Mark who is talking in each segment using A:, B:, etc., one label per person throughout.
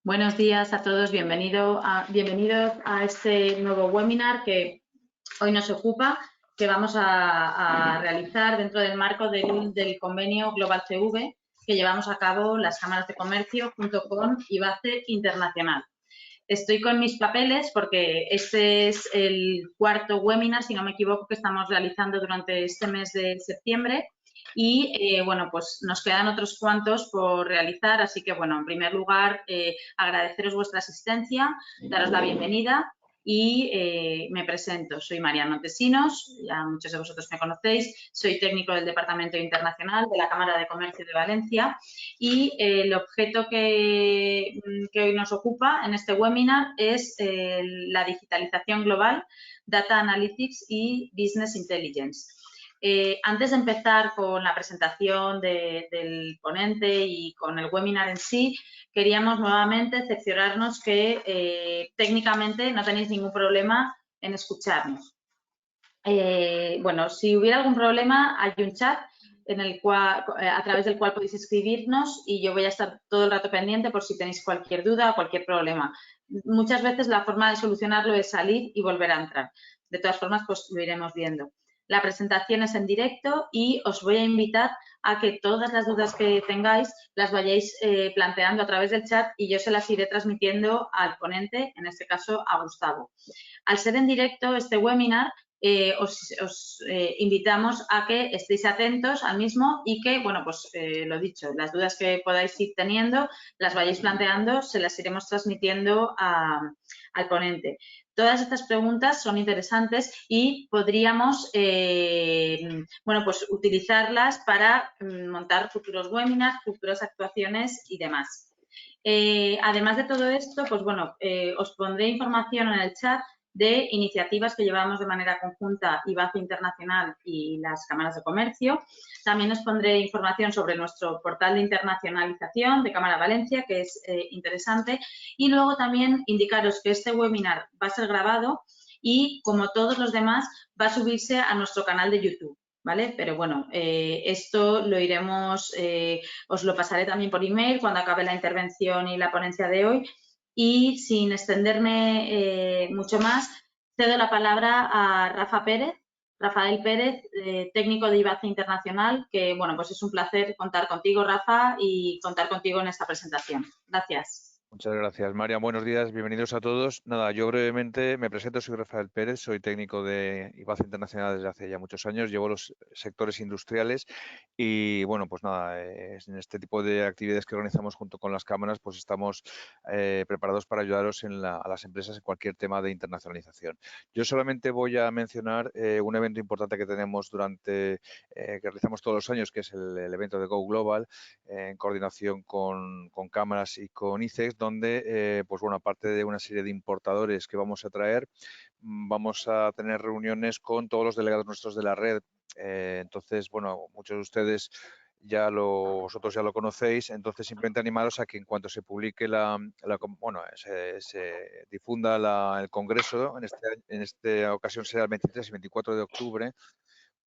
A: Buenos días a todos, bienvenidos a este nuevo webinar que hoy nos ocupa, que vamos a realizar dentro del marco del convenio Global CV que llevamos a cabo las cámaras de comercio junto con IBACE Internacional. Estoy con mis papeles porque este es el cuarto webinar, si no me equivoco, que estamos realizando durante este mes de septiembre. Y, bueno, pues nos quedan otros cuantos por realizar, así que, bueno, en primer lugar, agradeceros vuestra asistencia, daros la bienvenida y me presento. Soy Mariana Montesinos, ya muchos de vosotros me conocéis, soy técnico del Departamento Internacional de la Cámara de Comercio de Valencia y el objeto que hoy nos ocupa en este webinar es la digitalización global, Data Analytics y Business Intelligence. Antes de empezar con la presentación del ponente y con el webinar en sí, queríamos nuevamente cerciorarnos que técnicamente no tenéis ningún problema en escucharnos. Bueno, si hubiera algún problema, hay un chat en el cual, a través del cual podéis escribirnos y yo voy a estar todo el rato pendiente por si tenéis cualquier duda o cualquier problema. Muchas veces la forma de solucionarlo es salir y volver a entrar. De todas formas, pues lo iremos viendo. La presentación es en directo y os voy a invitar a que todas las dudas que tengáis las vayáis planteando a través del chat y yo se las iré transmitiendo al ponente, en este caso a Gustavo. Al ser en directo este webinar, os invitamos a que estéis atentos al mismo y que, bueno, pues lo dicho, las dudas que podáis ir teniendo las vayáis planteando, se las iremos transmitiendo al ponente. Todas estas preguntas son interesantes y podríamos, bueno, pues utilizarlas para montar futuros webinars, futuras actuaciones y demás. Además de todo esto, pues bueno, os pondré información en el chat de iniciativas que llevamos de manera conjunta IBACE Internacional y las cámaras de comercio. También os pondré información sobre nuestro portal de internacionalización de Cámara Valencia, que es interesante. Y luego también indicaros que este webinar va a ser grabado y, como todos los demás, va a subirse a nuestro canal de YouTube. ¿Vale? Pero bueno, esto lo iremos, os lo pasaré también por email cuando acabe la intervención y la ponencia de hoy. Y sin extenderme mucho más, cedo la palabra a Rafael Pérez, técnico de IBACE Internacional, que bueno, pues es un placer contar contigo, Rafa, y contar contigo en esta presentación. Gracias.
B: Muchas gracias, María. Buenos días, bienvenidos a todos. Nada, yo brevemente me presento, soy Rafael Pérez, soy técnico de IBACE Internacional desde hace ya muchos años, llevo los sectores industriales y, bueno, pues nada, en este tipo de actividades que organizamos junto con las cámaras, pues estamos preparados para ayudaros a las empresas en cualquier tema de internacionalización. Yo solamente voy a mencionar un evento importante que tenemos que realizamos todos los años, que es el evento de Go Global, en coordinación con cámaras y con ICEX, donde, pues bueno, aparte de una serie de importadores que vamos a traer, vamos a tener reuniones con todos los delegados nuestros de la red. Entonces, bueno, muchos de ustedes vosotros ya lo conocéis, entonces simplemente animaros a que en cuanto se publique se difunda el congreso, en esta ocasión será el 23 y 24 de octubre,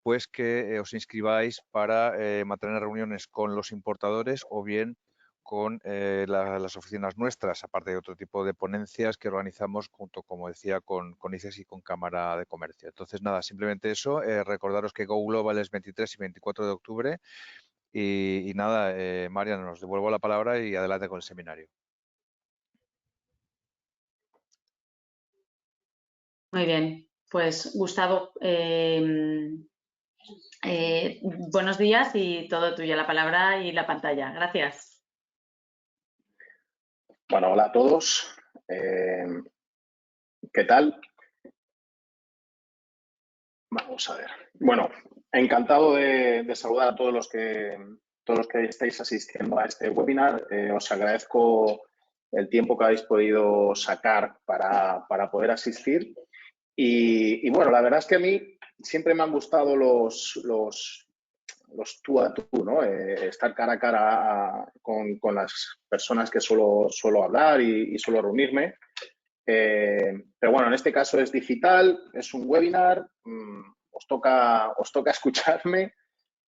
B: pues que os inscribáis para mantener reuniones con los importadores o bien con las oficinas nuestras, aparte de otro tipo de ponencias que organizamos junto, como decía, con ICEX y con Cámara de Comercio. Entonces, nada, simplemente eso, recordaros que Go Global es 23 y 24 de octubre y nada, Mariana, nos devuelvo la palabra y adelante con el seminario.
A: Muy bien, pues Gustavo, buenos días y todo tuyo, la palabra y la pantalla. Gracias.
C: Bueno, hola a todos. ¿Qué tal? Vamos a ver. Bueno, encantado de saludar a todos los que estáis asistiendo a este webinar. Os agradezco el tiempo que habéis podido sacar para poder asistir. Y bueno, la verdad es que a mí siempre me han gustado los tú a tú, ¿no? Estar cara a cara con las personas que suelo hablar y suelo reunirme. Pero bueno, en este caso es digital, es un webinar, os toca escucharme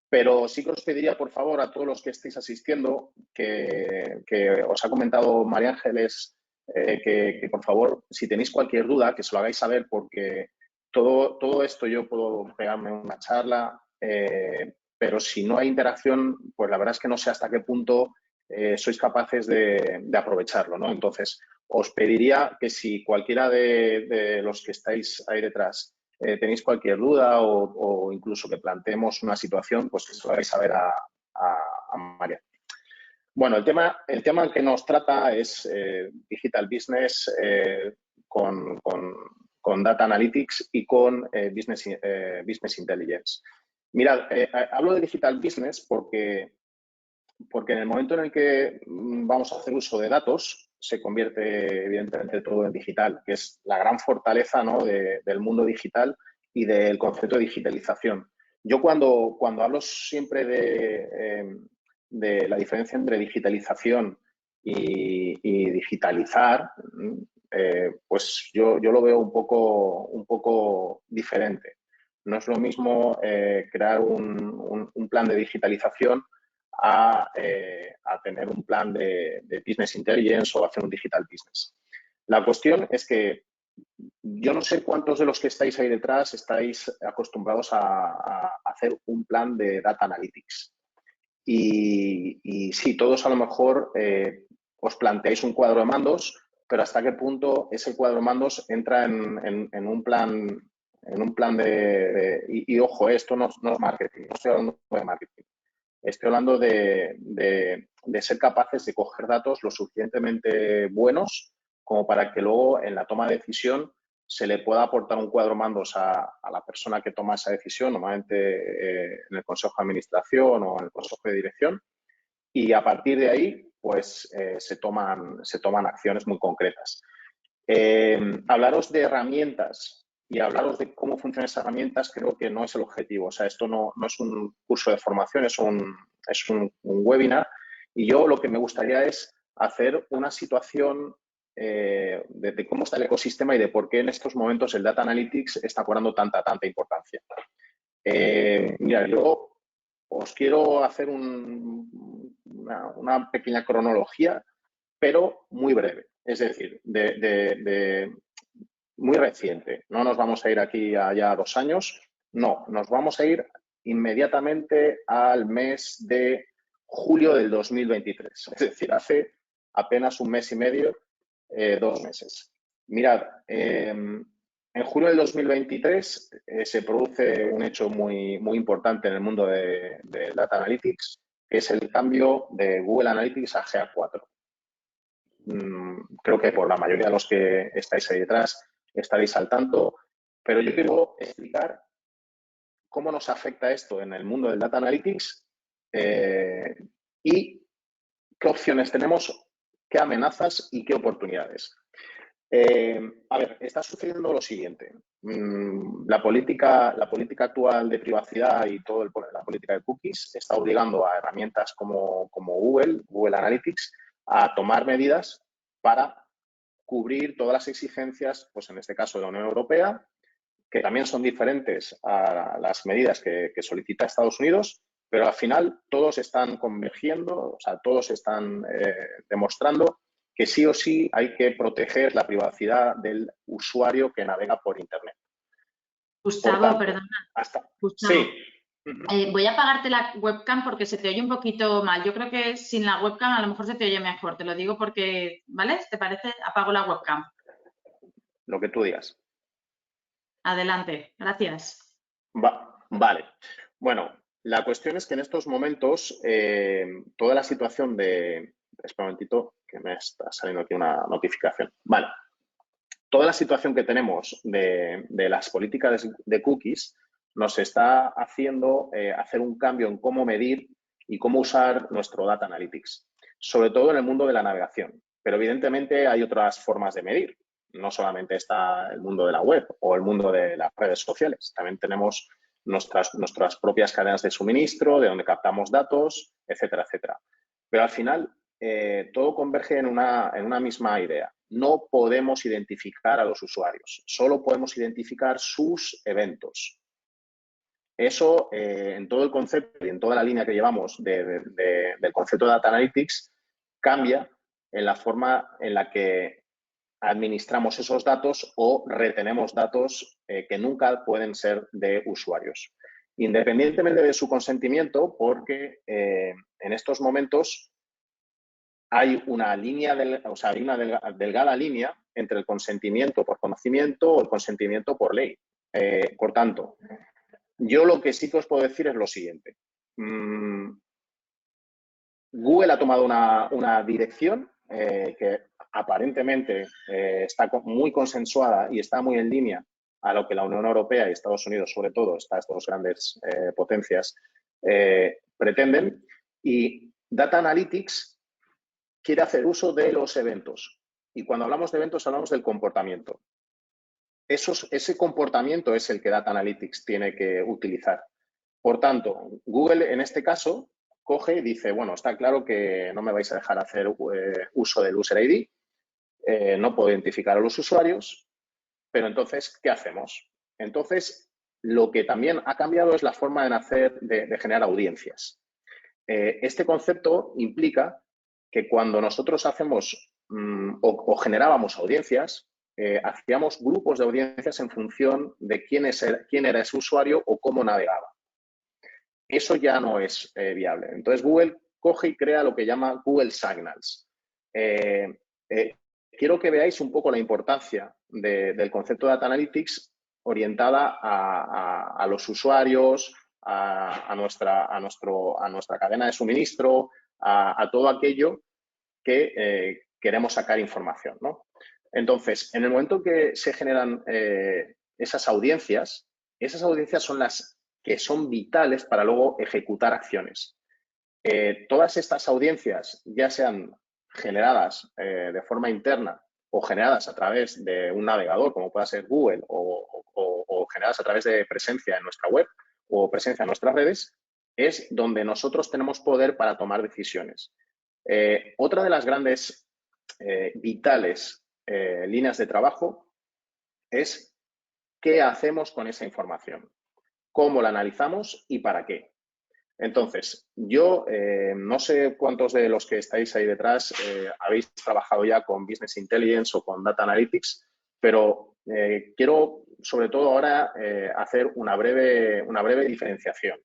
C: Pero sí que os pediría, por favor, a todos los que estéis asistiendo, que os ha comentado María Ángeles, que por favor, si tenéis cualquier duda, que se lo hagáis saber, porque todo esto yo puedo pegarme una charla, pero si no hay interacción, pues la verdad es que no sé hasta qué punto sois capaces de aprovecharlo, ¿no? Entonces, os pediría que si cualquiera de los que estáis ahí detrás tenéis cualquier duda o incluso que planteemos una situación, pues que se lo hagáis saber a María. Bueno, el tema que nos trata es Digital Business con Data Analytics y con Business Intelligence. Mirad, hablo de Digital Business porque en el momento en el que vamos a hacer uso de datos, se convierte evidentemente todo en digital, que es la gran fortaleza, ¿no?, del mundo digital y del concepto de digitalización. Yo cuando hablo siempre de la diferencia entre digitalización y digitalizar, pues yo lo veo un poco diferente. No es lo mismo crear un plan de digitalización a tener un plan de business intelligence o hacer un digital business. La cuestión es que yo no sé cuántos de los que estáis ahí detrás estáis acostumbrados a hacer un plan de data analytics. Y sí, todos a lo mejor os planteáis un cuadro de mandos, pero hasta qué punto ese cuadro de mandos entra en un plan y ojo, esto no es marketing, no estoy hablando de marketing. Estoy hablando de ser capaces de coger datos lo suficientemente buenos como para que luego en la toma de decisión se le pueda aportar un cuadro mandos a la persona que toma esa decisión, normalmente en el Consejo de Administración o en el Consejo de Dirección, y a partir de ahí pues se toman acciones muy concretas. Hablaros de herramientas y hablaros de cómo funcionan esas herramientas creo que no es el objetivo. O sea, esto no es un curso de formación, es un webinar. Y yo lo que me gustaría es hacer una situación de cómo está el ecosistema y de por qué en estos momentos el Data Analytics está cobrando tanta importancia. Mira, yo os quiero hacer una pequeña cronología, pero muy breve. Es decir, muy reciente. No nos vamos a ir aquí allá 2 años, no, nos vamos a ir inmediatamente al mes de julio del 2023. Es decir, hace apenas un mes y medio, 2 meses. Mirad, en julio del 2023 se produce un hecho muy importante en el mundo de Data Analytics, que es el cambio de Google Analytics a GA4. Creo que por la mayoría de los que estáis ahí detrás estaréis al tanto, pero yo quiero explicar cómo nos afecta esto en el mundo del Data Analytics y qué opciones tenemos, qué amenazas y qué oportunidades. A ver, está sucediendo lo siguiente. La política actual de privacidad y toda la política de cookies está obligando a herramientas como Google Analytics, a tomar medidas para cubrir todas las exigencias, pues en este caso de la Unión Europea, que también son diferentes a las medidas que solicita Estados Unidos, pero al final todos están convergiendo, o sea, todos están demostrando que sí o sí hay que proteger la privacidad del usuario que navega por Internet.
A: Gustavo,
C: por tanto,
A: perdona. Gustavo,
C: sí.
A: Voy a apagarte la webcam porque se te oye un poquito mal. Yo creo que sin la webcam a lo mejor se te oye mejor. Te lo digo porque, ¿vale? ¿Te parece? Apago la webcam.
C: Lo que tú digas.
A: Adelante. Gracias.
C: Vale. Bueno, la cuestión es que en estos momentos toda la situación de... Espera un momentito, que me está saliendo aquí una notificación. Vale. Toda la situación que tenemos de las políticas de cookies nos está haciendo hacer un cambio en cómo medir y cómo usar nuestro Data Analytics, sobre todo en el mundo de la navegación. Pero evidentemente hay otras formas de medir. No solamente está el mundo de la web o el mundo de las redes sociales. También tenemos nuestras propias cadenas de suministro, de donde captamos datos, etcétera, etcétera. Pero al final todo converge en una misma idea. No podemos identificar a los usuarios, solo podemos identificar sus eventos. Eso, en todo el concepto y en toda la línea que llevamos del concepto de Data Analytics, cambia en la forma en la que administramos esos datos o retenemos datos que nunca pueden ser de usuarios. Independientemente de su consentimiento, porque en estos momentos hay una línea, hay una delgada línea entre el consentimiento por conocimiento o el consentimiento por ley. Por tanto, yo lo que sí que os puedo decir es lo siguiente. Google ha tomado una dirección que aparentemente está muy consensuada y está muy en línea a lo que la Unión Europea y Estados Unidos, sobre todo, estas dos grandes potencias, pretenden. Y Data Analytics quiere hacer uso de los eventos. Y cuando hablamos de eventos, hablamos del comportamiento. Ese comportamiento es el que Data Analytics tiene que utilizar. Por tanto, Google, en este caso, coge y dice, bueno, está claro que no me vais a dejar hacer uso del User ID, no puedo identificar a los usuarios, pero entonces, ¿qué hacemos? Entonces, lo que también ha cambiado es la forma de generar audiencias. Este concepto implica que cuando nosotros hacemos o generábamos audiencias, hacíamos grupos de audiencias en función de quién era ese usuario o cómo navegaba. Eso ya no es viable. Entonces, Google coge y crea lo que llama Google Signals. Quiero que veáis un poco la importancia del concepto de Data Analytics orientada a los usuarios, a nuestra cadena de suministro, a todo aquello que queremos sacar información, ¿no? Entonces, en el momento que se generan esas audiencias son las que son vitales para luego ejecutar acciones. Todas estas audiencias, ya sean generadas de forma interna o generadas a través de un navegador, como pueda ser Google, o generadas a través de presencia en nuestra web o presencia en nuestras redes, es donde nosotros tenemos poder para tomar decisiones. Otra de las grandes vitales líneas de trabajo es qué hacemos con esa información, cómo la analizamos y para qué. Entonces, yo no sé cuántos de los que estáis ahí detrás habéis trabajado ya con Business Intelligence o con Data Analytics, pero quiero sobre todo ahora hacer una breve diferenciación.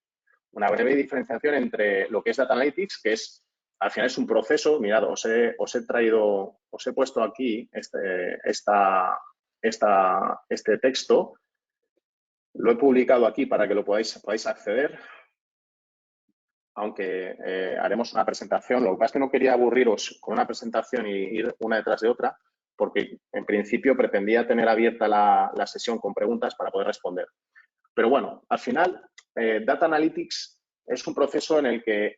C: Una breve diferenciación entre lo que es Data Analytics, que es, al final es un proceso. Mirad, os he puesto aquí este texto. Lo he publicado aquí para que lo podáis acceder, aunque haremos una presentación. Lo que pasa es que no quería aburriros con una presentación y ir una detrás de otra, porque en principio pretendía tener abierta la sesión con preguntas para poder responder. Pero bueno, al final, Data Analytics es un proceso en el que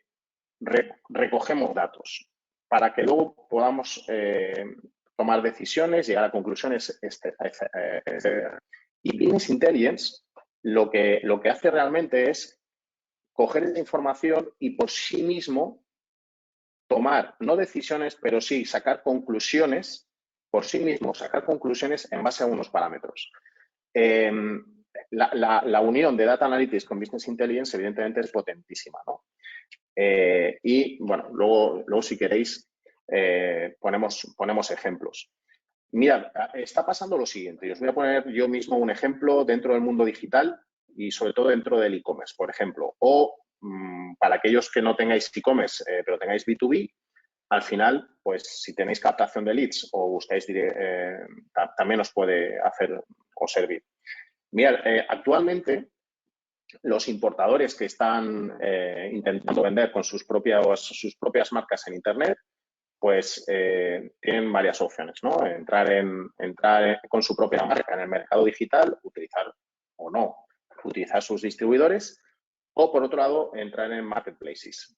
C: recogemos datos para que luego podamos tomar decisiones, llegar a conclusiones, etc. Y Business Intelligence lo que hace realmente es coger esa información y por sí mismo tomar, no decisiones, pero sí sacar conclusiones, por sí mismo sacar conclusiones en base a unos parámetros. La unión de Data Analytics con Business Intelligence evidentemente es potentísima, ¿no? Y bueno, luego si queréis ponemos ejemplos. Mirad, está pasando lo siguiente. Y os voy a poner yo mismo un ejemplo dentro del mundo digital y sobre todo dentro del e-commerce, por ejemplo. O para aquellos que no tengáis e-commerce, pero tengáis B2B, al final, pues si tenéis captación de leads o buscáis, también os puede hacer o servir. Mirad, actualmente los importadores que están intentando vender con sus propias marcas en Internet, pues tienen varias opciones, ¿no? Entrar con su propia marca en el mercado digital, utilizar o no, utilizar sus distribuidores, o por otro lado, entrar en marketplaces.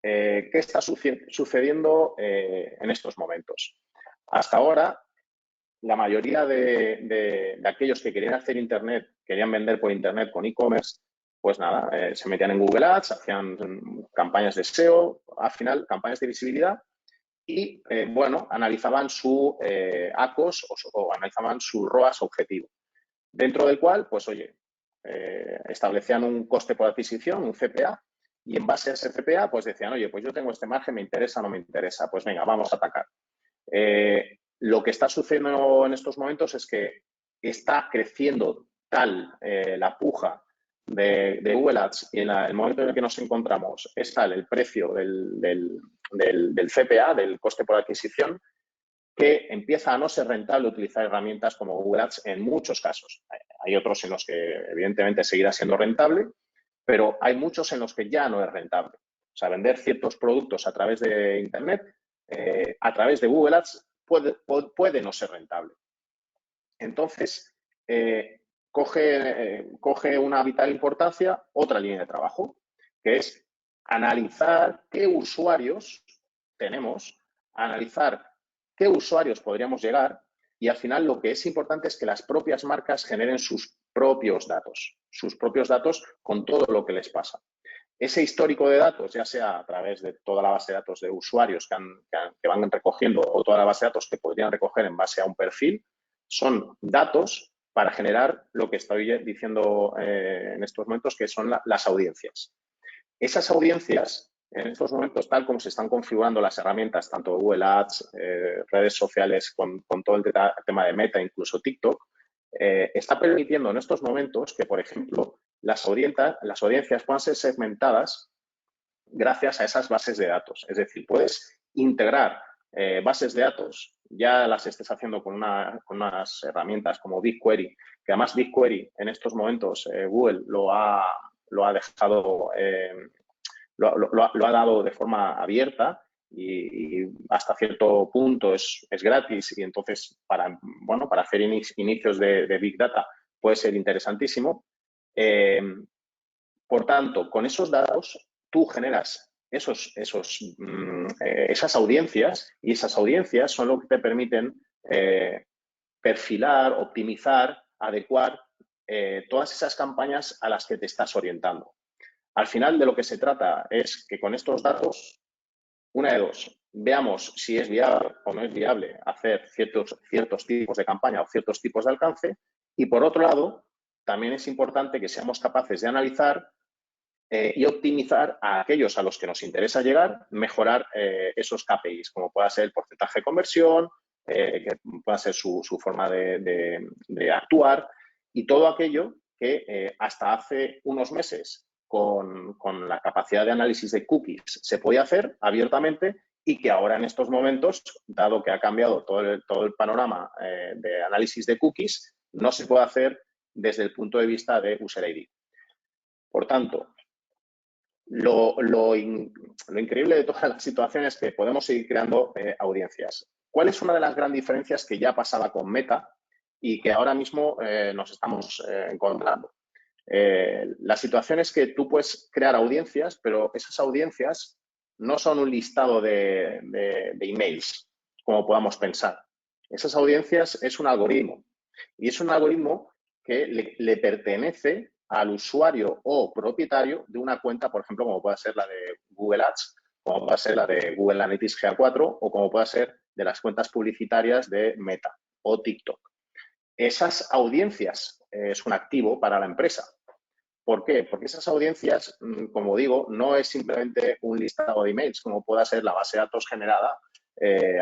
C: ¿Qué está sucediendo en estos momentos? Hasta ahora, la mayoría de aquellos que querían hacer Internet, querían vender por Internet con e-commerce, pues nada, se metían en Google Ads, hacían campañas de SEO, al final campañas de visibilidad y, bueno, analizaban su ACOS o analizaban su ROAS objetivo, dentro del cual, pues oye, establecían un coste por adquisición, un CPA, y en base a ese CPA, pues decían, oye, pues yo tengo este margen, ¿me interesa o no me interesa? Pues venga, vamos a atacar. Lo que está sucediendo en estos momentos es que está creciendo tal la puja de Google Ads y en el momento en el que nos encontramos es tal el precio del CPA, del coste por adquisición, que empieza a no ser rentable utilizar herramientas como Google Ads en muchos casos. Hay otros en los que evidentemente seguirá siendo rentable, pero hay muchos en los que ya no es rentable. O sea, vender ciertos productos a través de Internet, a través de Google Ads, puede no ser rentable. Entonces, coge una vital importancia otra línea de trabajo, que es analizar qué usuarios tenemos, analizar qué usuarios podríamos llegar y al final lo que es importante es que las propias marcas generen sus propios datos con todo lo que les pasa. Ese histórico de datos, ya sea a través de toda la base de datos de usuarios que van recogiendo o toda la base de datos que podrían recoger en base a un perfil, son datos para generar lo que estoy diciendo en estos momentos, que son las audiencias. Esas audiencias, en estos momentos, tal como se están configurando las herramientas, tanto Google Ads, redes sociales, con todo el tema de Meta, incluso TikTok, está permitiendo en estos momentos que, por ejemplo, las audiencias puedan ser segmentadas gracias a esas bases de datos. Es decir, puedes integrar bases de datos, ya las estés haciendo con unas herramientas como BigQuery, que además BigQuery en estos momentos Google lo ha dejado, lo ha dado de forma abierta y hasta cierto punto es gratis y entonces para hacer inicios de Big Data puede ser interesantísimo. Por tanto, con esos datos tú generas esas audiencias y esas audiencias son lo que te permiten perfilar, optimizar, adecuar todas esas campañas a las que te estás orientando. Al final de lo que se trata es que con estos datos, una de dos, veamos si es viable o no es viable hacer ciertos tipos de campaña o ciertos tipos de alcance y por otro lado, también es importante que seamos capaces de analizar y optimizar a aquellos a los que nos interesa llegar, mejorar esos KPIs, como pueda ser el porcentaje de conversión, que pueda ser su forma de actuar y todo aquello que hasta hace unos meses con la capacidad de análisis de cookies se podía hacer abiertamente y que ahora en estos momentos, dado que ha cambiado todo el panorama de análisis de cookies, no se puede hacer desde el punto de vista de User ID. Por tanto, lo increíble de toda la situación es que podemos seguir creando audiencias. ¿Cuál es una de las grandes diferencias que ya pasaba con Meta y que ahora mismo nos estamos encontrando? La situación es que tú puedes crear audiencias, pero esas audiencias no son un listado de emails, como podamos pensar. Esas audiencias es un algoritmo y es un algoritmo que le pertenece al usuario o propietario de una cuenta, por ejemplo, como puede ser la de Google Ads, como puede ser la de Google Analytics GA4 o como puede ser de las cuentas publicitarias de Meta o TikTok. Esas audiencias es un activo para la empresa. ¿Por qué? Porque esas audiencias, como digo, no es simplemente un listado de emails, como pueda ser la base de datos generada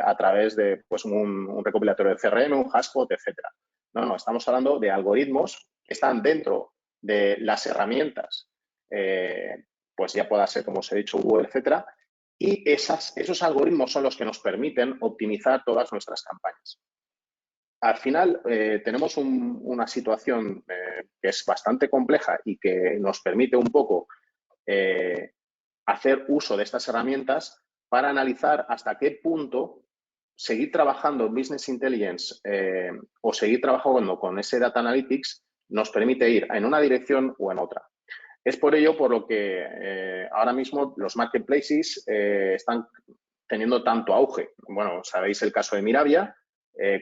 C: a través de pues, un recopilatorio de CRM, un hashbot, etcétera. No, estamos hablando de algoritmos que están dentro de las herramientas, pues ya pueda ser, como os he dicho, Google, etcétera, y esos algoritmos son los que nos permiten optimizar todas nuestras campañas. Al final tenemos una situación que es bastante compleja y que nos permite un poco hacer uso de estas herramientas para analizar hasta qué punto seguir trabajando en Business Intelligence o seguir trabajando con ese Data Analytics nos permite ir en una dirección o en otra. Es por ello por lo que ahora mismo los marketplaces están teniendo tanto auge. Bueno, sabéis el caso de Miravia,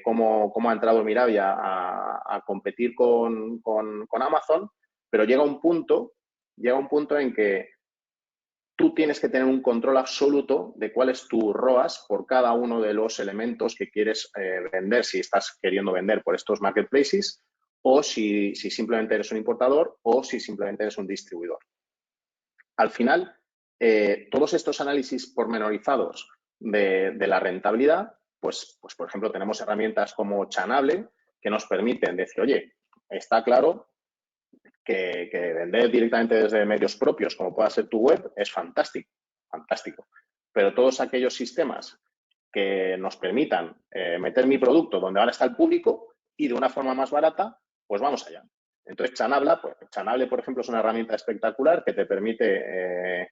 C: cómo ha entrado Miravia a competir con Amazon, pero llega un punto en que tú tienes que tener un control absoluto de cuál es tu ROAS por cada uno de los elementos que quieres vender, si estás queriendo vender por estos marketplaces o si simplemente eres un importador o si simplemente eres un distribuidor. Al final, todos estos análisis pormenorizados de la rentabilidad, pues, por ejemplo, tenemos herramientas como Chanable que nos permiten decir, oye, está claro que vender directamente desde medios propios, como pueda ser tu web, es fantástico, fantástico. Pero todos aquellos sistemas que nos permitan meter mi producto donde ahora está el público y de una forma más barata, pues vamos allá. Entonces, Chanable, por ejemplo, es una herramienta espectacular que te permite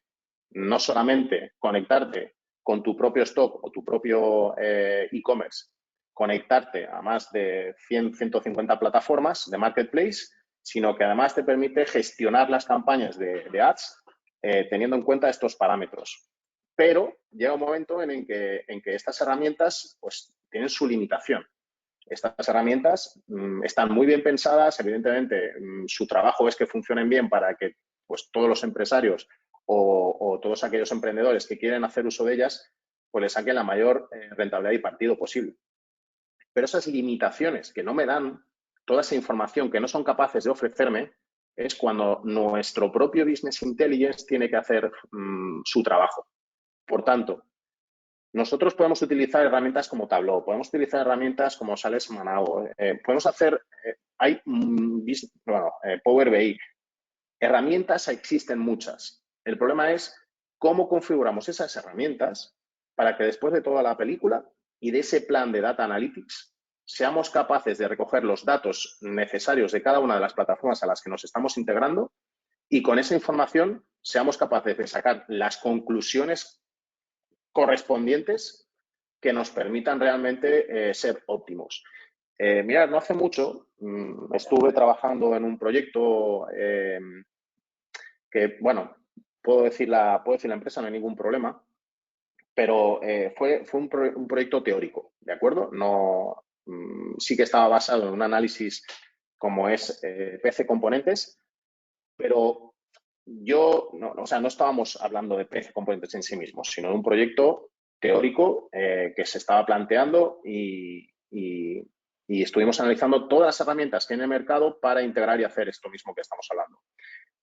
C: no solamente conectarte con tu propio stock o tu propio e-commerce, conectarte a más de 100, 150 plataformas de marketplace, sino que además te permite gestionar las campañas de ads teniendo en cuenta estos parámetros. Pero llega un momento en que estas herramientas pues, tienen su limitación. Estas herramientas están muy bien pensadas, evidentemente su trabajo es que funcionen bien para que pues, todos los empresarios o todos aquellos emprendedores que quieren hacer uso de ellas pues les saquen la mayor rentabilidad y partido posible. Pero esas limitaciones que no me dan toda esa información que no son capaces de ofrecerme es cuando nuestro propio Business Intelligence tiene que hacer su trabajo. Por tanto, nosotros podemos utilizar herramientas como Tableau, podemos utilizar herramientas como Sales Manao, podemos hacer, Power BI. Herramientas existen muchas. El problema es cómo configuramos esas herramientas para que después de toda la película y de ese plan de Data Analytics seamos capaces de recoger los datos necesarios de cada una de las plataformas a las que nos estamos integrando y con esa información seamos capaces de sacar las conclusiones correspondientes que nos permitan realmente ser óptimos. Mirad, no hace mucho estuve trabajando en un proyecto que, bueno, puedo decir la empresa, no hay ningún problema, pero fue un proyecto teórico, ¿de acuerdo? No, sí que estaba basado en un análisis como es PC Componentes, pero no estábamos hablando de PC Componentes en sí mismos, sino de un proyecto teórico que se estaba planteando y estuvimos analizando todas las herramientas que hay en el mercado para integrar y hacer esto mismo que estamos hablando.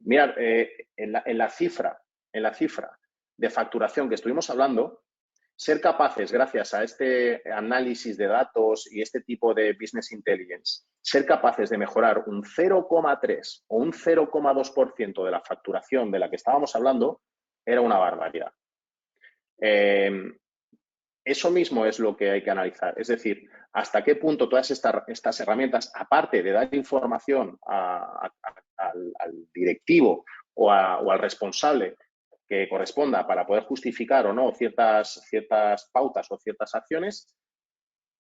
C: Mirad, en la cifra de facturación que estuvimos hablando, ser capaces, gracias a este análisis de datos y este tipo de business intelligence, ser capaces de mejorar un 0,3 o un 0,2% de la facturación de la que estábamos hablando, era una barbaridad. Eso mismo es lo que hay que analizar. Es decir, hasta qué punto todas estas herramientas, aparte de dar información al directivo o al responsable que corresponda para poder justificar o no ciertas pautas o ciertas acciones,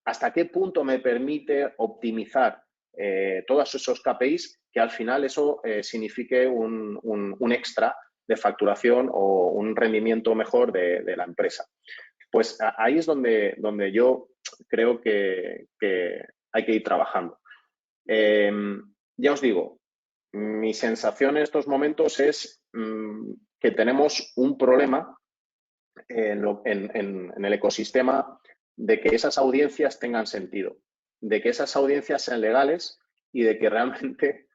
C: hasta qué punto me permite optimizar todos esos KPIs que al final eso signifique un extra de facturación o un rendimiento mejor de la empresa. Pues ahí es donde yo creo que hay que ir trabajando. Ya os digo, mi sensación en estos momentos es que tenemos un problema en el ecosistema de que esas audiencias tengan sentido, de que esas audiencias sean legales y de que realmente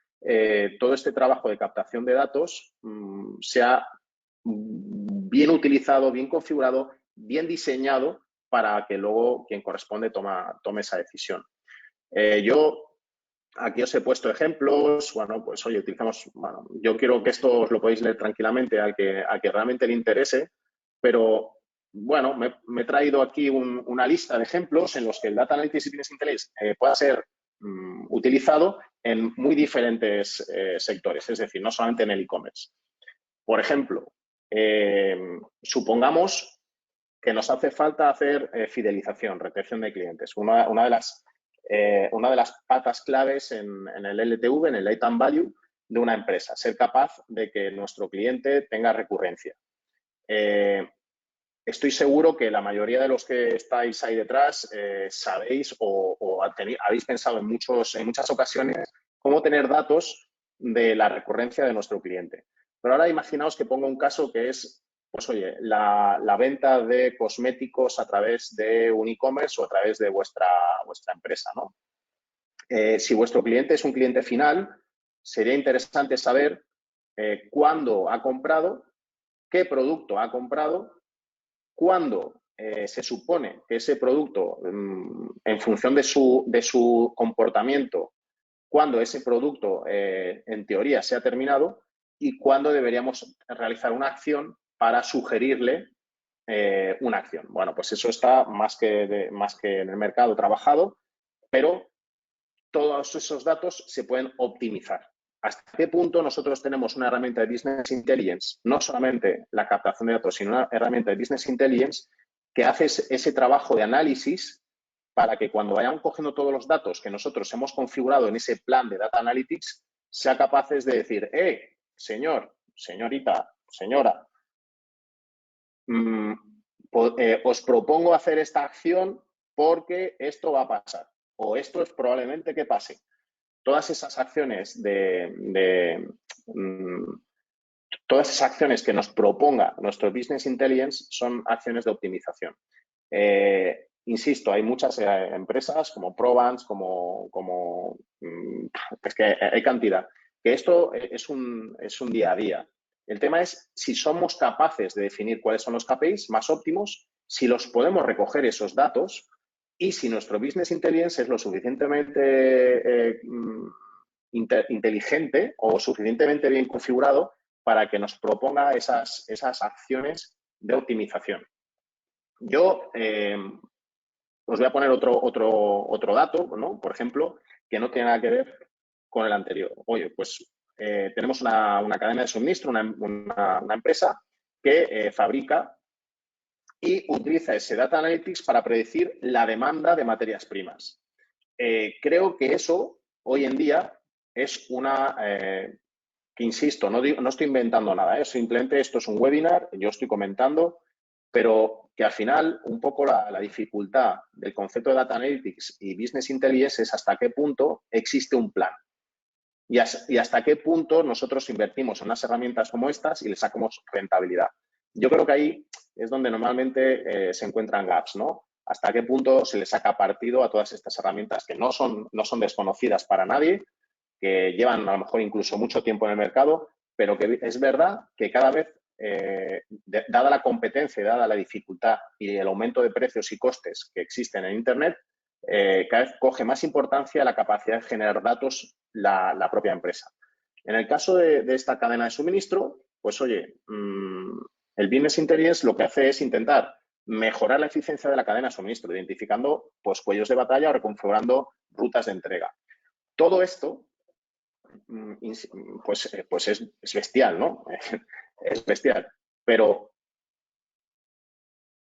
C: todo este trabajo de captación de datos sea bien utilizado, bien configurado, bien diseñado para que luego quien corresponde tome esa decisión. Yo aquí os he puesto ejemplos, bueno, pues oye, yo quiero que esto os lo podéis leer tranquilamente al que realmente le interese, pero bueno, me he traído aquí una lista de ejemplos en los que el Data Analytics y Business Intelligence pueda ser utilizado en muy diferentes sectores, es decir, no solamente en el e-commerce. Por ejemplo, supongamos que nos hace falta hacer fidelización, retención de clientes. Una de las patas claves en el LTV, en el Lifetime Value de una empresa, ser capaz de que nuestro cliente tenga recurrencia. Estoy seguro que la mayoría de los que estáis ahí detrás sabéis o habéis pensado en muchas ocasiones cómo tener datos de la recurrencia de nuestro cliente. Pero ahora imaginaos que pongo un caso que es, pues oye, la venta de cosméticos a través de un e-commerce o a través de vuestra empresa, ¿no? Si vuestro cliente es un cliente final, sería interesante saber cuándo ha comprado, qué producto ha comprado, cuándo se supone que ese producto, en función de su comportamiento, cuándo ese producto en teoría se ha terminado y cuándo deberíamos realizar una acción para sugerirle una acción. Bueno, pues eso está más que en el mercado trabajado, pero todos esos datos se pueden optimizar. ¿Hasta qué punto nosotros tenemos una herramienta de Business Intelligence, no solamente la captación de datos, sino una herramienta de Business Intelligence que hace ese trabajo de análisis para que cuando vayan cogiendo todos los datos que nosotros hemos configurado en ese plan de Data Analytics, sea capaces de decir, señor, señorita, señora, os propongo hacer esta acción porque esto va a pasar o esto es probablemente que pase. Todas esas acciones todas esas acciones que nos proponga nuestro Business Intelligence son acciones de optimización. Insisto, hay muchas empresas como Provance, es que hay cantidad, que esto es un día a día. El tema es si somos capaces de definir cuáles son los KPIs más óptimos, si los podemos recoger esos datos y si nuestro Business Intelligence es lo suficientemente inteligente o suficientemente bien configurado para que nos proponga esas acciones de optimización. Yo os voy a poner otro dato, ¿no? Por ejemplo, que no tiene nada que ver con el anterior. Oye, pues tenemos una cadena de suministro, una empresa que fabrica y utiliza ese Data Analytics para predecir la demanda de materias primas. Creo que eso hoy en día es que insisto, no estoy inventando nada, simplemente esto es un webinar, yo estoy comentando, pero que al final un poco la dificultad del concepto de Data Analytics y Business Intelligence es hasta qué punto existe un plan y hasta qué punto nosotros invertimos en unas herramientas como estas y le sacamos rentabilidad. Yo creo que ahí es donde normalmente se encuentran gaps, ¿no? Hasta qué punto se le saca partido a todas estas herramientas que no son desconocidas para nadie, que llevan a lo mejor incluso mucho tiempo en el mercado, pero que es verdad que cada vez, dada la competencia, dada la dificultad y el aumento de precios y costes que existen en Internet, cada vez coge más importancia la capacidad de generar datos la propia empresa. En el caso de esta cadena de suministro, pues oye, el Business Intelligence lo que hace es intentar mejorar la eficiencia de la cadena de suministro, identificando pues, cuellos de batalla o reconfigurando rutas de entrega. Todo esto pues es bestial, ¿no? Es bestial. Pero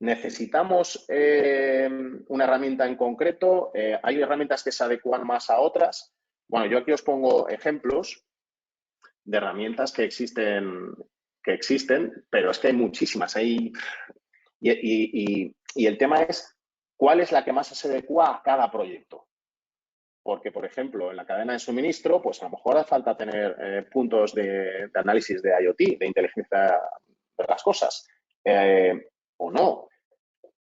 C: necesitamos una herramienta en concreto. Hay herramientas que se adecuan más a otras. Bueno, yo aquí os pongo ejemplos de herramientas que existen, pero es que hay muchísimas. Y el tema es cuál es la que más se adecua a cada proyecto. Porque, por ejemplo, en la cadena de suministro, pues a lo mejor hace falta tener puntos de análisis de IoT, de inteligencia de las cosas, o no.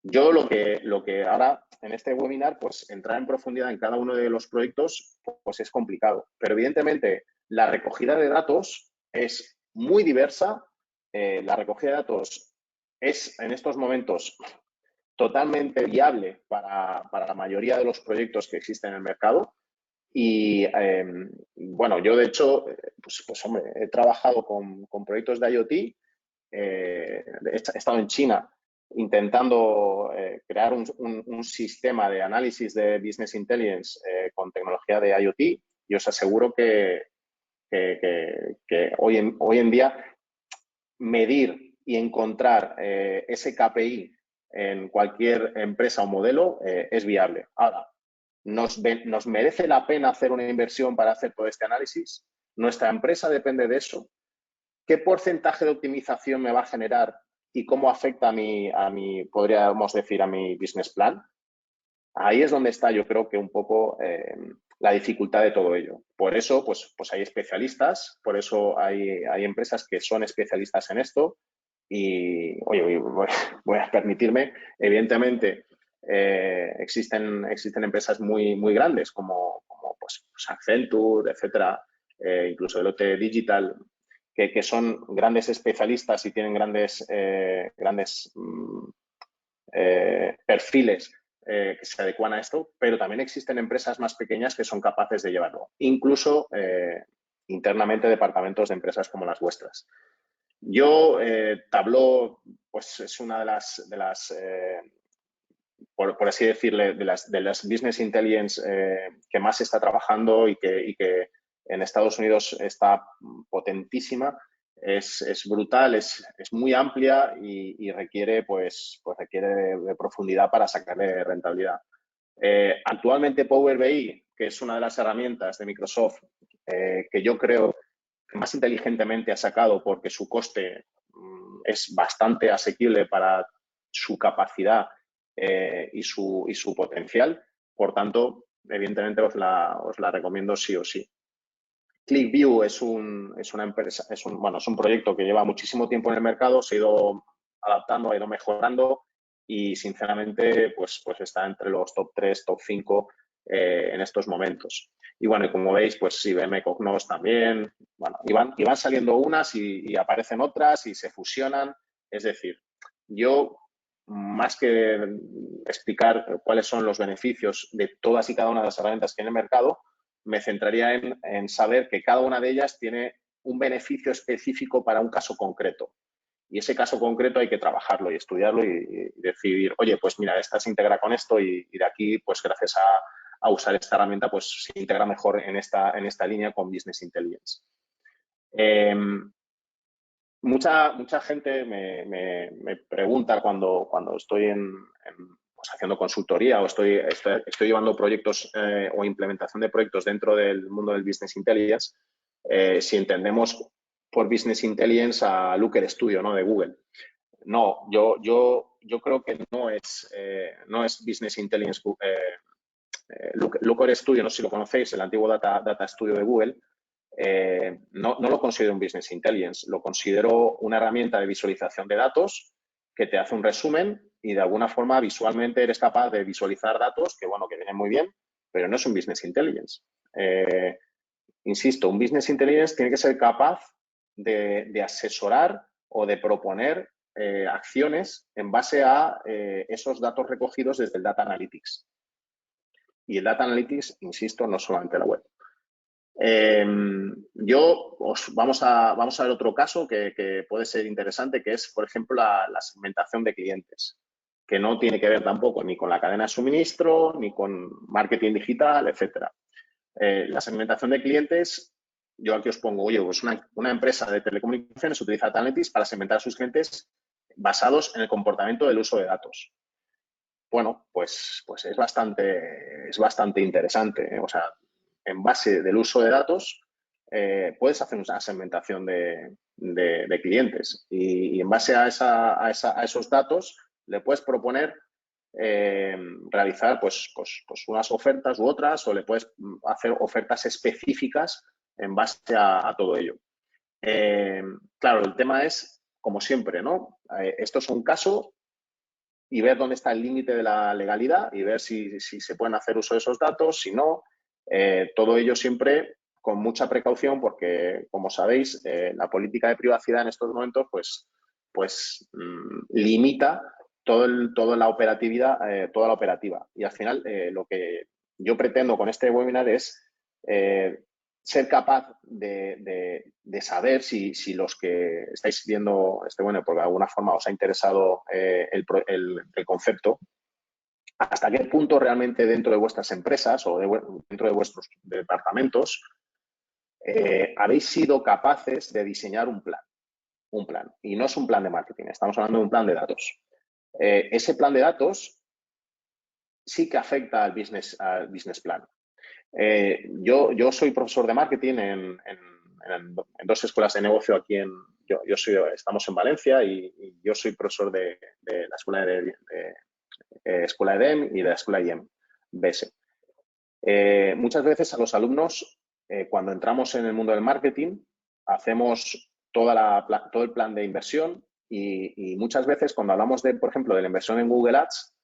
C: Yo lo que ahora en este webinar, pues entrar en profundidad en cada uno de los proyectos, pues es complicado. Pero evidentemente la recogida de datos es muy diversa. La recogida de datos es en estos momentos totalmente viable para la mayoría de los proyectos que existen en el mercado. Y bueno, yo de hecho, pues hombre, he trabajado con proyectos de IoT, he estado en China intentando crear un sistema de análisis de Business Intelligence con tecnología de IoT y os aseguro que hoy en día medir y encontrar ese KPI en cualquier empresa o modelo es viable. Ahora, ¿nos merece la pena hacer una inversión para hacer todo este análisis? ¿Nuestra empresa depende de eso? ¿Qué porcentaje de optimización me va a generar y cómo afecta a mi podríamos decir, a mi business plan? Ahí es donde está, yo creo que un poco la dificultad de todo ello. Por eso, pues hay especialistas, por eso hay empresas que son especialistas en esto y, oye, voy a permitirme, evidentemente, existen empresas muy grandes como pues Accenture, etcétera, incluso Deloitte Digital, que son grandes especialistas y tienen grandes perfiles que se adecuan a esto, pero también existen empresas más pequeñas que son capaces de llevarlo, incluso internamente departamentos de empresas como las vuestras. Yo, Tableau, pues es una de las por así decirle, de las business intelligence que más se está trabajando y que en Estados Unidos está potentísima. Es brutal, es muy amplia y requiere, requiere de profundidad para sacarle rentabilidad. Actualmente Power BI, que es una de las herramientas de Microsoft que yo creo que más inteligentemente ha sacado porque su coste es bastante asequible para su capacidad y su potencial. Por tanto, evidentemente os la recomiendo sí o sí. ClickView es una empresa, es un proyecto que lleva muchísimo tiempo en el mercado, se ha ido adaptando, ha ido mejorando y sinceramente pues está entre los top 3, top 5 en estos momentos. Y bueno, y como veis, pues IBM Cognos también, bueno, y van saliendo unas y aparecen otras y se fusionan. Es decir, yo más que explicar cuáles son los beneficios de todas y cada una de las herramientas que hay en el mercado, me centraría en saber que cada una de ellas tiene un beneficio específico para un caso concreto. Y ese caso concreto hay que trabajarlo y estudiarlo y decidir, oye, pues mira, esta se integra con esto y de aquí, pues gracias a usar esta herramienta, pues se integra mejor en esta línea con Business Intelligence. Mucha gente me pregunta cuando estoy pues haciendo consultoría o estoy llevando proyectos o implementación de proyectos dentro del mundo del Business Intelligence, si entendemos por Business Intelligence a Looker Studio, ¿no? De Google. No, yo creo que no es Business Intelligence. Looker Studio, no sé si lo conocéis, el antiguo Data Studio de Google. No lo considero un Business Intelligence, lo considero una herramienta de visualización de datos que te hace un resumen y de alguna forma visualmente eres capaz de visualizar datos que vienen muy bien, pero no es un Business Intelligence. Insisto, un Business Intelligence tiene que ser capaz de asesorar o de proponer acciones en base a esos datos recogidos desde el Data Analytics. Y el Data Analytics, insisto, no solamente la web. Vamos a ver otro caso que puede ser interesante, que es, por ejemplo, la segmentación de clientes, que no tiene que ver tampoco ni con la cadena de suministro, ni con marketing digital, etcétera. La segmentación de clientes, yo aquí os pongo, oye, pues una empresa de telecomunicaciones utiliza Data Analytics para segmentar a sus clientes basados en el comportamiento del uso de datos. Bueno, pues es bastante interesante, O sea, en base del uso de datos, puedes hacer una segmentación de clientes y en base a esos datos le puedes proponer realizar pues unas ofertas u otras o le puedes hacer ofertas específicas en base a todo ello. Claro, el tema es, como siempre, ¿no? Esto es un caso y ver dónde está el límite de la legalidad y ver si se pueden hacer uso de esos datos, si no. Todo ello siempre con mucha precaución porque, como sabéis, la política de privacidad en estos momentos limita toda la operatividad, toda la operativa. Y al final, lo que yo pretendo con este webinar es ser capaz de saber si los que estáis viendo este webinar, porque de alguna forma os ha interesado el concepto, hasta qué punto realmente dentro de vuestras empresas o dentro de vuestros departamentos habéis sido capaces de diseñar un plan. Y no es un plan de marketing, estamos hablando de un plan de datos. Ese plan de datos sí que afecta al business plan. Yo soy profesor de marketing en dos escuelas de negocio aquí estamos en Valencia y yo soy profesor de la escuela Escuela EDEM y de la Escuela IEM BS. Muchas veces a los alumnos, cuando entramos en el mundo del marketing, hacemos todo el plan de inversión y muchas veces cuando hablamos por ejemplo, de la inversión en Google Ads,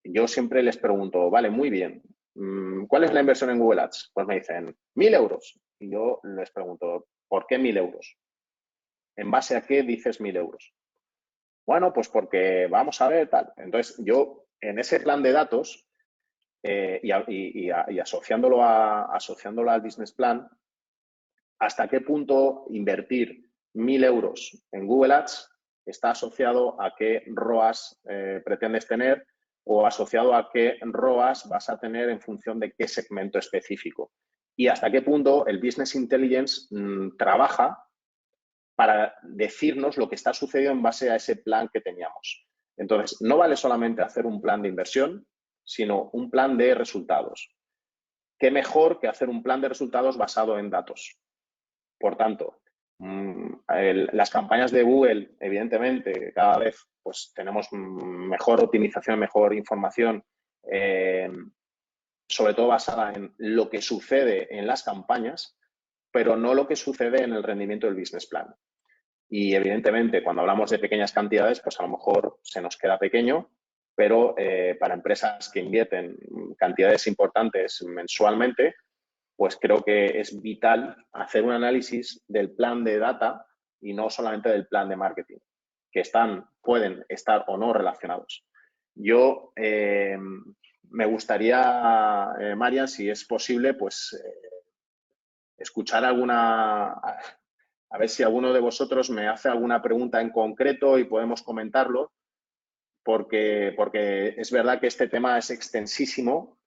C: yo siempre les pregunto, vale, muy bien, ¿cuál es la inversión en Google Ads? Pues me dicen, 1.000 euros. Y yo les pregunto, ¿por qué 1.000 euros? ¿En base a qué dices 1.000 euros? Bueno, pues porque vamos a ver tal. Entonces, yo en ese plan de datos y asociándolo al business plan, ¿hasta qué punto invertir 1.000 euros en Google Ads está asociado a qué ROAS pretendes tener o asociado a qué ROAS vas a tener en función de qué segmento específico? Y hasta qué punto el Business Intelligence trabaja para decirnos lo que está sucediendo en base a ese plan que teníamos. Entonces, no vale solamente hacer un plan de inversión, sino un plan de resultados. ¿Qué mejor que hacer un plan de resultados basado en datos? Por tanto, las campañas de Google, evidentemente, cada vez pues, tenemos mejor optimización, mejor información, sobre todo basada en lo que sucede en las campañas, pero no lo que sucede en el rendimiento del business plan. Y evidentemente, cuando hablamos de pequeñas cantidades, pues a lo mejor se nos queda pequeño, pero para empresas que invierten cantidades importantes mensualmente, pues creo que es vital hacer un análisis del plan de data y no solamente del plan de marketing, que pueden estar o no relacionados. Yo me gustaría, Marian, si es posible, pues escuchar a ver si alguno de vosotros me hace alguna pregunta en concreto y podemos comentarlo, porque es verdad que este tema es extensísimo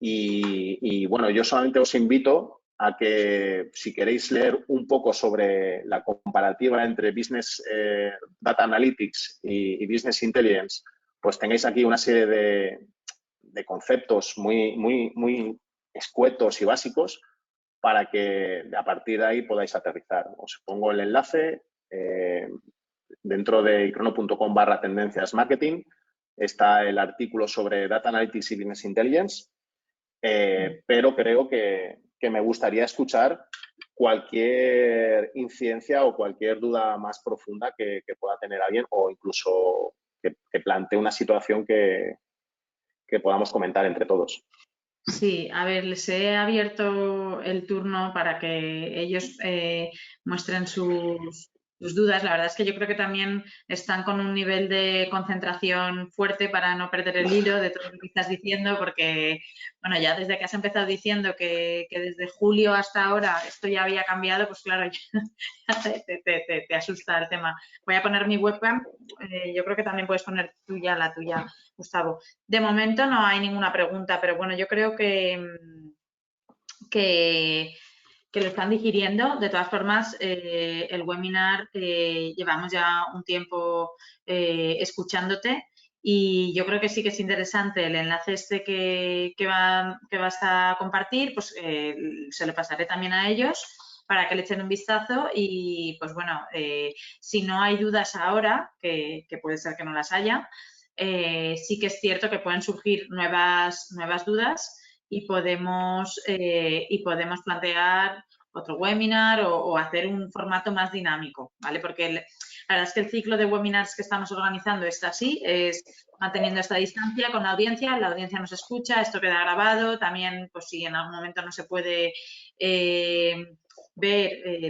C: y bueno, yo solamente os invito a que si queréis leer un poco sobre la comparativa entre Business Data Analytics y Business Intelligence, pues tengáis aquí una serie de conceptos muy escuetos y básicos para que a partir de ahí podáis aterrizar. Os pongo el enlace dentro de icrono.com/tendencias marketing. Está el artículo sobre Data Analytics y Business Intelligence, pero creo que me gustaría escuchar cualquier incidencia o cualquier duda más profunda que pueda tener alguien o incluso que plantee una situación que podamos comentar entre todos.
A: Sí, a ver, les he abierto el turno para que ellos muestren sus dudas. La verdad es que yo creo que también están con un nivel de concentración fuerte para no perder el hilo de todo lo que estás diciendo, porque, bueno, ya desde que has empezado diciendo que desde julio hasta ahora esto ya había cambiado, pues claro, ya te asusta el tema. Voy a poner mi webcam. Yo creo que también puedes poner la tuya, Gustavo. De momento no hay ninguna pregunta, pero bueno, yo creo que lo están digiriendo. De todas formas, el webinar llevamos ya un tiempo escuchándote y yo creo que sí que es interesante el enlace este que vas a compartir, pues se lo pasaré también a ellos para que le echen un vistazo y pues bueno, si no hay dudas ahora, que puede ser que no las haya, sí que es cierto que pueden surgir nuevas dudas y podemos plantear otro webinar o hacer un formato más dinámico, ¿vale? Porque la verdad es que el ciclo de webinars que estamos organizando es así, es manteniendo esta distancia con la audiencia nos escucha, esto queda grabado, también pues si en algún momento no se puede ver,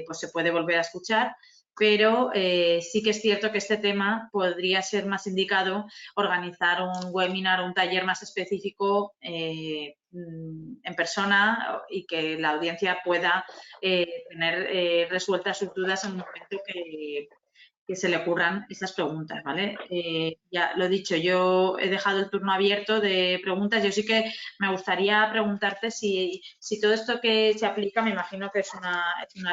A: pues se puede volver a escuchar, pero sí que es cierto que este tema podría ser más indicado organizar un webinar o un taller más específico en persona y que la audiencia pueda tener resueltas sus dudas en un momento que se le ocurran esas preguntas, ¿vale? Ya lo he dicho, yo he dejado el turno abierto de preguntas. Yo sí que me gustaría preguntarte si todo esto que se aplica, me imagino que es una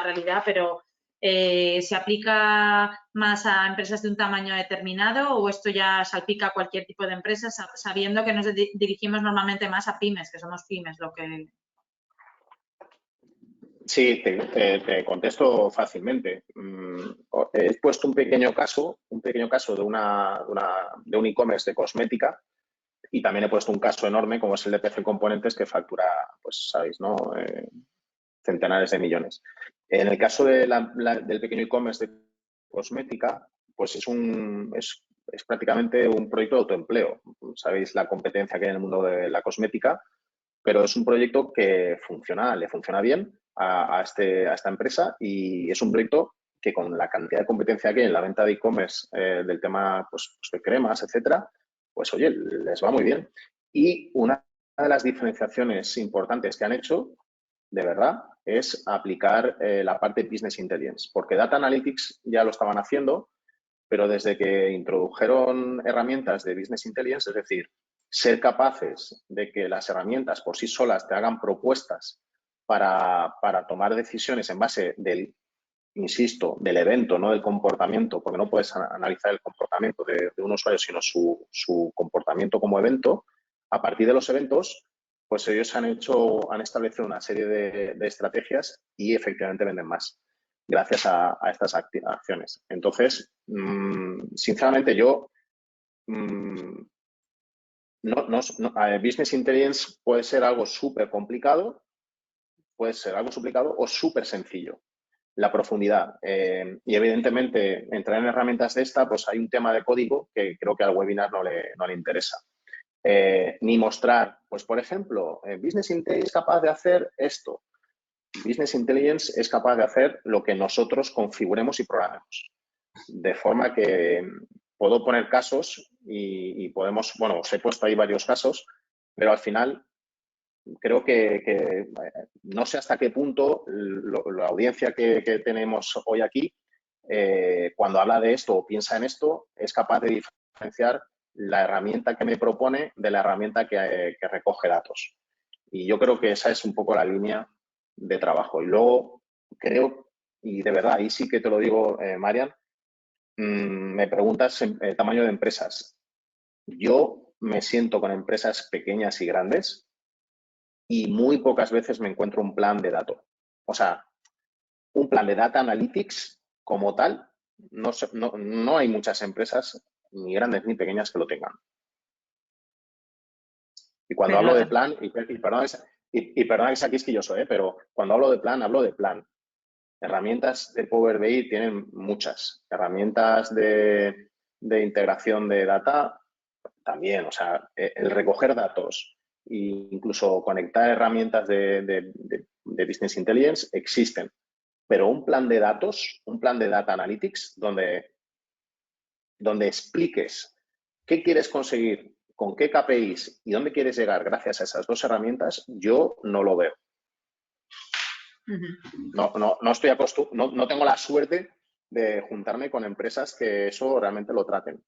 A: realidad, pero ¿se aplica más a empresas de un tamaño determinado o esto ya salpica a cualquier tipo de empresa, sabiendo que nos dirigimos normalmente más a pymes, que somos pymes, lo que...
C: Sí, te contesto fácilmente. He puesto un pequeño caso de un e-commerce de cosmética y también he puesto un caso enorme como es el de PC Componentes que factura, pues sabéis, ¿no? Centenares de millones. En el caso del pequeño e-commerce de cosmética, pues es es prácticamente un proyecto de autoempleo. Sabéis la competencia que hay en el mundo de la cosmética, pero es un proyecto que funciona, le funciona bien a esta empresa y es un proyecto que con la cantidad de competencia que hay en la venta de e-commerce del tema pues, de cremas, etcétera, pues oye, les va muy bien. Y una de las diferenciaciones importantes que han hecho, de verdad, es aplicar la parte Business Intelligence, porque Data Analytics ya lo estaban haciendo, pero desde que introdujeron herramientas de Business Intelligence, es decir, ser capaces de que las herramientas por sí solas te hagan propuestas para tomar decisiones en base del, insisto, del evento, no del comportamiento, porque no puedes analizar el comportamiento de un usuario, sino su comportamiento como evento. A partir de los eventos, pues ellos han establecido una serie de estrategias y efectivamente venden más gracias a estas acciones. Entonces, sinceramente, yo Business Intelligence puede ser algo súper complicado, o súper sencillo. La profundidad. Y evidentemente, entrar en herramientas de esta, pues hay un tema de código que creo que al webinar no le interesa. Ni mostrar, pues por ejemplo, Business Intelligence es capaz de hacer esto. Business Intelligence es capaz de hacer lo que nosotros configuremos y programemos. De forma que puedo poner casos y podemos, bueno, os he puesto ahí varios casos, pero al final creo que no sé hasta qué punto la audiencia que tenemos hoy aquí, cuando habla de esto o piensa en esto, es capaz de diferenciar la herramienta que me propone de la herramienta que recoge datos. Y yo creo que esa es un poco la línea de trabajo. Y luego creo, y de verdad, ahí sí que te lo digo, Marian, me preguntas el tamaño de empresas. Yo me siento con empresas pequeñas y grandes y muy pocas veces me encuentro un plan de datos. O sea, un plan de Data Analytics como tal, no hay muchas empresas, ni grandes ni pequeñas, que lo tengan. Y cuando hablo de plan, y perdona que sea quisquilloso, pero cuando hablo de plan. Herramientas de Power BI tienen muchas. Herramientas de integración de data también. O sea, el recoger datos e incluso conectar herramientas de Business Intelligence existen. Pero un plan de datos, un plan de Data Analytics, donde expliques qué quieres conseguir, con qué KPIs y dónde quieres llegar gracias a esas dos herramientas, yo no lo veo. No tengo la suerte de juntarme con empresas que eso realmente lo traten.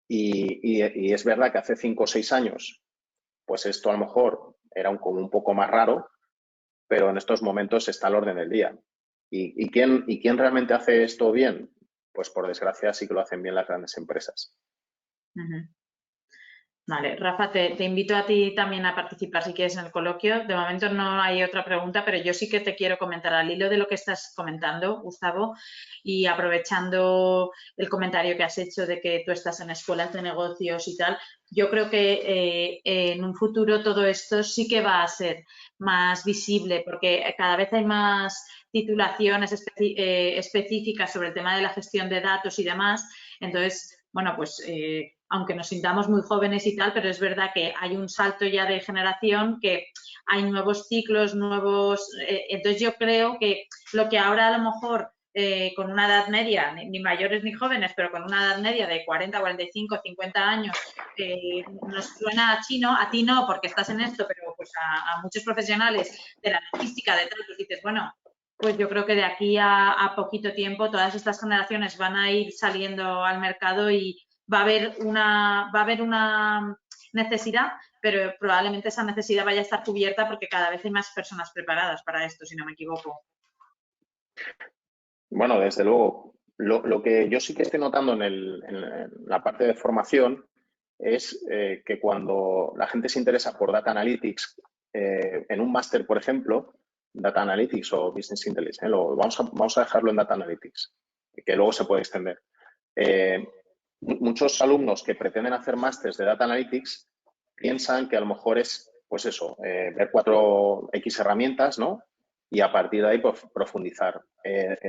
C: Y es verdad que hace 5 o 6 años, pues esto a lo mejor era como un poco más raro, pero en estos momentos está al orden del día. ¿Y quién realmente hace esto bien? Pues por desgracia sí que lo hacen bien las grandes empresas.
A: Vale, Rafa, te invito a ti también a participar si quieres en el coloquio. De momento no hay otra pregunta, pero yo sí que te quiero comentar al hilo de lo que estás comentando, Gustavo, y aprovechando el comentario que has hecho de que tú estás en escuelas de negocios y tal, yo creo que en un futuro todo esto sí que va a ser más visible porque cada vez hay más titulaciones específicas sobre el tema de la gestión de datos y demás. Entonces, bueno, pues aunque nos sintamos muy jóvenes y tal, pero es verdad que hay un salto ya de generación, que hay nuevos ciclos, entonces yo creo que lo que ahora a lo mejor con una edad media, ni mayores ni jóvenes, pero con una edad media de 40, 45, 50 años, nos suena a chino, a ti no, porque estás en esto, pero pues a muchos profesionales de la logística, de tal, pues dices, bueno, pues yo creo que de aquí a poquito tiempo todas estas generaciones van a ir saliendo al mercado y va a haber una necesidad, pero probablemente esa necesidad vaya a estar cubierta porque cada vez hay más personas preparadas para esto, si no me equivoco.
C: Bueno, desde luego. Lo que yo sí que estoy notando en la parte de formación es que cuando la gente se interesa por Data Analytics, en un máster, por ejemplo, Data Analytics o Business Intelligence, vamos a dejarlo en Data Analytics, que luego se puede extender. Muchos alumnos que pretenden hacer másters de Data Analytics piensan que a lo mejor es, pues eso, ver 4X herramientas, ¿no? Y a partir de ahí pues, profundizar.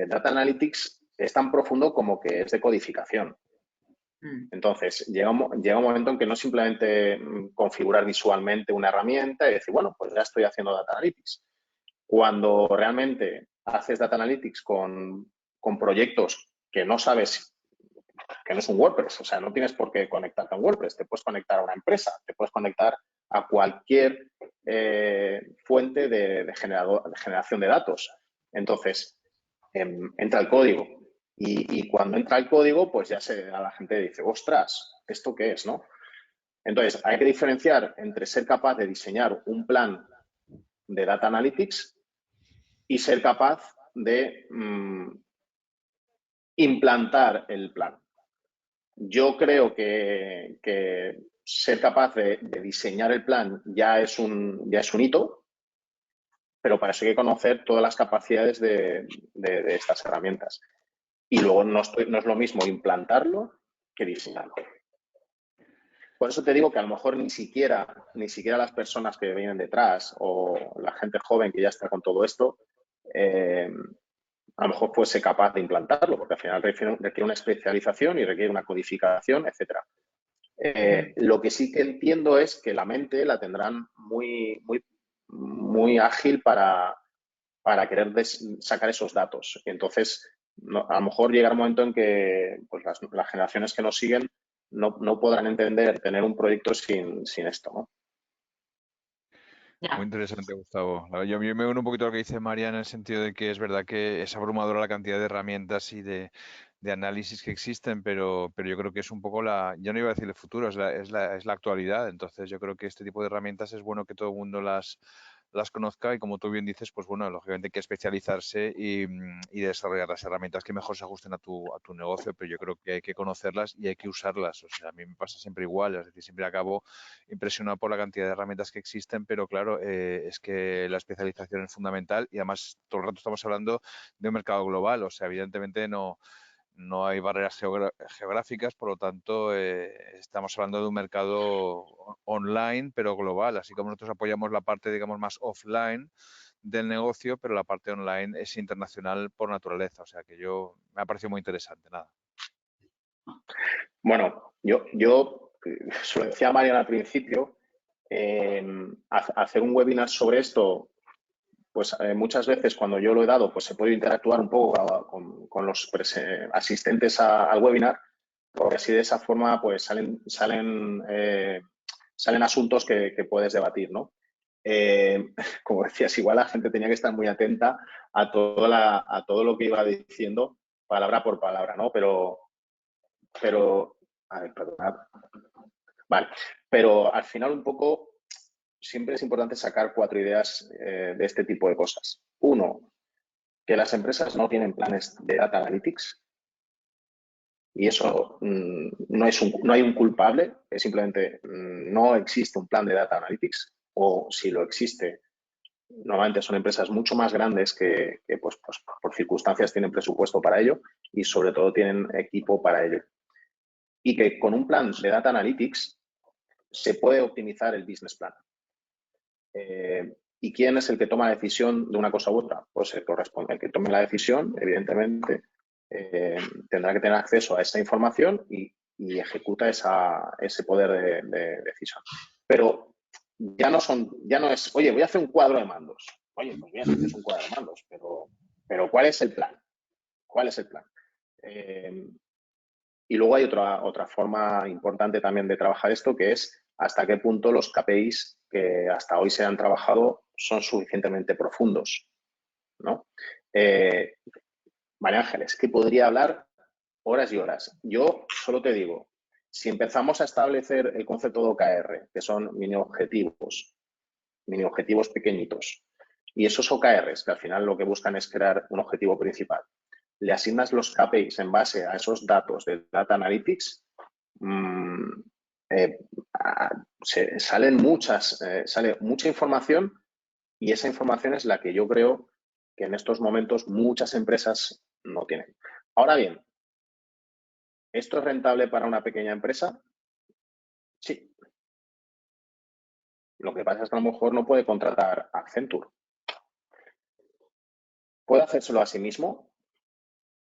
C: Data Analytics es tan profundo como que es de codificación. Entonces, llega un momento en que no simplemente configurar visualmente una herramienta y decir, bueno, pues ya estoy haciendo Data Analytics. Cuando realmente haces Data Analytics con proyectos que no sabes, que no es un WordPress, o sea, no tienes por qué conectarte a un WordPress, te puedes conectar a una empresa, te puedes conectar a cualquier fuente de generación de datos. Entonces, entra el código. Y cuando entra el código, pues ya a la gente dice, ostras, ¿esto qué es, no? Entonces, hay que diferenciar entre ser capaz de diseñar un plan de Data Analytics y ser capaz de implantar el plan. Yo creo que ser capaz de diseñar el plan ya es un hito, pero para eso hay que conocer todas las capacidades de estas herramientas. Y luego no es lo mismo implantarlo que diseñarlo. Por eso te digo que a lo mejor ni siquiera las personas que vienen detrás o la gente joven que ya está con todo esto, a lo mejor fuese capaz de implantarlo, porque al final requiere una especialización y requiere una codificación, etcétera. Lo que sí que entiendo es que la mente la tendrán muy ágil para querer sacar esos datos. Y entonces, a lo mejor llegará un momento en que pues, las generaciones que nos siguen no podrán entender tener un proyecto sin esto, ¿no?
B: Muy interesante, Gustavo. Yo me uno un poquito a lo que dice María en el sentido de que es verdad que es abrumadora la cantidad de herramientas y de análisis que existen, pero yo creo que es un poco yo no iba a decir el futuro, es la actualidad. Entonces yo creo que este tipo de herramientas es bueno que todo el mundo las conozca y, como tú bien dices, pues bueno, lógicamente hay que especializarse y desarrollar las herramientas que mejor se ajusten a tu negocio, pero yo creo que hay que conocerlas y hay que usarlas. O sea, a mí me pasa siempre igual, es decir, siempre acabo impresionado por la cantidad de herramientas que existen, pero claro, es que la especialización es fundamental y además todo el rato estamos hablando de un mercado global, o sea, evidentemente no hay barreras geográficas, por lo tanto, estamos hablando de un mercado online, pero global. Así como nosotros apoyamos la parte, digamos, más offline del negocio, pero la parte online es internacional por naturaleza. O sea que me ha parecido muy interesante, nada.
C: Bueno, yo se lo decía a Mariana al principio, hacer un webinar sobre esto, pues muchas veces cuando yo lo he dado, pues he podido interactuar un poco con los asistentes al webinar, porque así de esa forma pues salen asuntos que puedes debatir, ¿no? Como decías, igual la gente tenía que estar muy atenta a todo lo que iba diciendo, palabra por palabra, ¿no? Pero a ver, perdonad. Vale, pero al final un poco siempre es importante sacar 4 ideas de este tipo de cosas. Uno, que las empresas no tienen planes de data analytics y eso no hay un culpable, es simplemente no existe un plan de data analytics, o si lo existe, normalmente son empresas mucho más grandes que pues, por circunstancias tienen presupuesto para ello y sobre todo tienen equipo para ello. Y que con un plan de data analytics se puede optimizar el business plan. ¿Y quién es el que toma la decisión de una cosa u otra? Pues el que tome la decisión, evidentemente, tendrá que tener acceso a esa información y ejecuta ese poder de decisión. Pero ya no es, oye, voy a hacer un cuadro de mandos. Oye, pues bien, haces un cuadro de mandos, pero ¿cuál es el plan? ¿Cuál es el plan? Y luego hay otra forma importante también de trabajar esto, que es hasta qué punto los KPIs que hasta hoy se han trabajado son suficientemente profundos, ¿no? María Ángeles, que podría hablar horas y horas. Yo solo te digo, si empezamos a establecer el concepto de OKR, que son mini objetivos pequeñitos, y esos OKRs, que al final lo que buscan es crear un objetivo principal, le asignas los KPIs en base a esos datos de Data Analytics, sale mucha información y esa información es la que yo creo que en estos momentos muchas empresas no tienen. Ahora bien, ¿esto es rentable para una pequeña empresa? Sí. Lo que pasa es que a lo mejor no puede contratar a Accenture. ¿Puede hacérselo a sí mismo?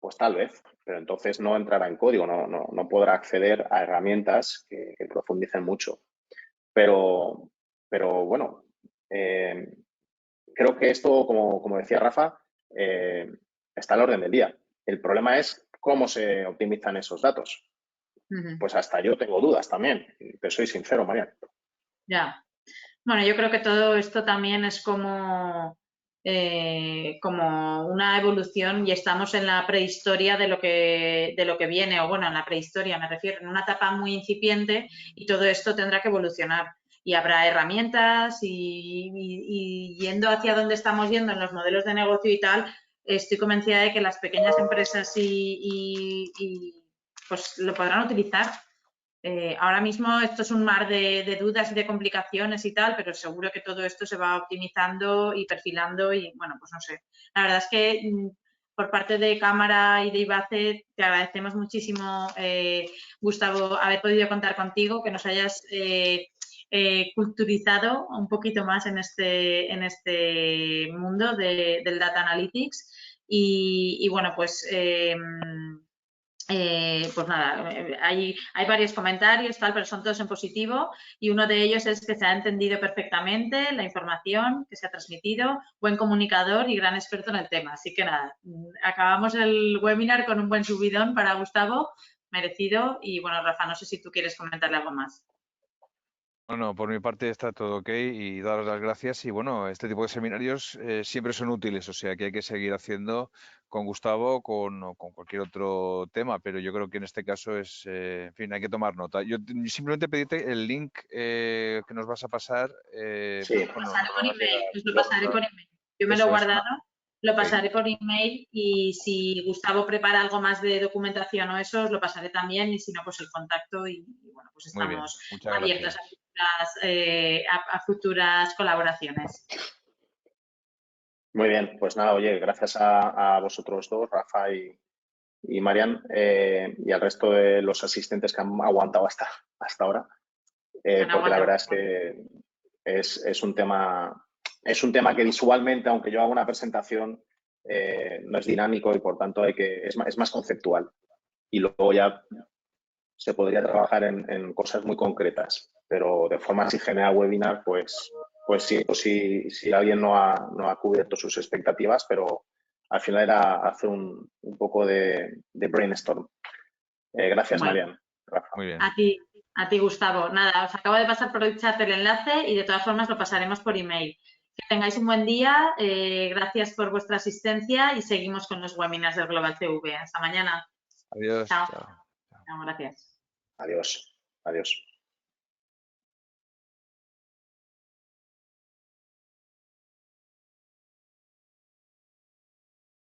C: pues tal vez, pero entonces no entrará en código, no podrá acceder a herramientas que profundicen mucho. Pero bueno, creo que esto, como decía Rafa, está al orden del día. El problema es cómo se optimizan esos datos. Pues hasta yo tengo dudas también, te soy sincero, Marian.
A: Ya. Bueno, yo creo que todo esto también es como una evolución y estamos en la prehistoria de lo que viene, o bueno, en la prehistoria me refiero, en una etapa muy incipiente y todo esto tendrá que evolucionar. Y habrá herramientas y yendo hacia donde estamos yendo en los modelos de negocio y tal, estoy convencida de que las pequeñas empresas pues lo podrán utilizar. Ahora mismo esto es un mar de dudas y de complicaciones y tal, pero seguro que todo esto se va optimizando y perfilando y, bueno, pues no sé. La verdad es que por parte de Cámara y de IBACE te agradecemos muchísimo, Gustavo, haber podido contar contigo, que nos hayas culturizado un poquito más en este mundo del Data Analytics y bueno, pues nada, hay varios comentarios, tal, pero son todos en positivo y uno de ellos es que se ha entendido perfectamente la información que se ha transmitido, buen comunicador y gran experto en el tema. Así que nada, acabamos el webinar con un buen subidón para Gustavo, merecido. Y bueno, Rafa, no sé si tú quieres comentarle algo más.
B: Bueno, por mi parte está todo ok y daros las gracias. Y bueno, este tipo de seminarios siempre son útiles, o sea que hay que seguir haciendo con Gustavo o con cualquier otro tema, pero yo creo que en este caso es, en fin, hay que tomar nota. Yo simplemente pedirte el link que nos vas a pasar.
C: Sí.
B: Pues, bueno,
A: Lo pasaré por email. Yo me lo he guardado, lo pasaré por email y si Gustavo prepara algo más de documentación o eso, os lo pasaré también y si no, pues el contacto y bueno, pues estamos abiertos a futuras colaboraciones.
C: Muy bien, pues nada, oye, gracias a vosotros dos, Rafa y Marian, y al resto de los asistentes que han aguantado hasta ahora, porque la verdad es que es un tema que visualmente, aunque yo haga una presentación, no es dinámico y por tanto es más conceptual. Y luego ya se podría trabajar en cosas muy concretas, pero de forma así general webinar, pues sí, alguien no ha cubierto sus expectativas, pero al final era hacer un poco de brainstorm. Gracias, bueno, Marian. Rafa.
B: Muy bien.
A: A ti, Gustavo. Nada, os acabo de pasar por el chat el enlace y de todas formas lo pasaremos por email. Que tengáis un buen día, gracias por vuestra asistencia y seguimos con los webinars del Global CV. Hasta mañana.
B: Adiós.
A: Chao. Chao. Gracias.
C: Adiós.